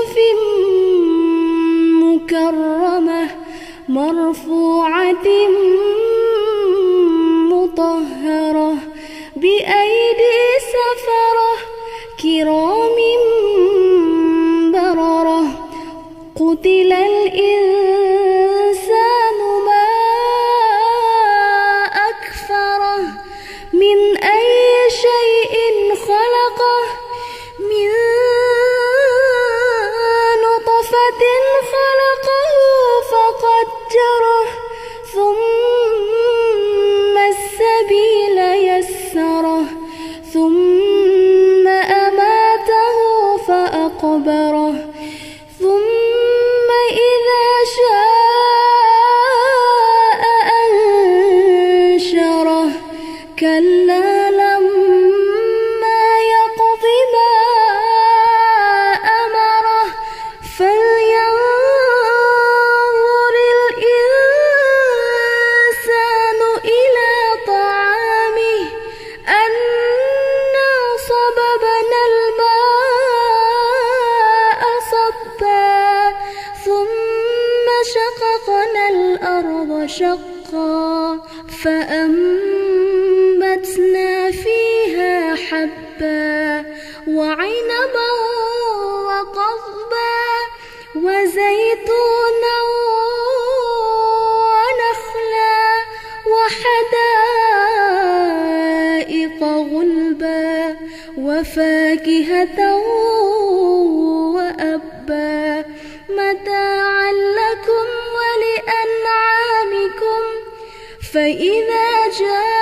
بصحف مكرمة مرفوعة مطهرة بأيدي سفرة كرام بررة. قتل الإنسان ما أكفره من أي شيء خلقه من نطفة خلقه فقدره ثم السبيل يسره ثم أماته فأقبره ثم إذا شاء أنشره. كلا لما يقض ما أمره فلينظر الإنسان إلى طعامه أنا صببنا الماء صبا ثم شققنا الأرض شقا فأنبتنا فيها حبا وعنبا وقضبا وزيتونا ونخلا وحدائق غلبا وفاكهة وأبا متاعا لكم ولأنعامكم. فإذا جاء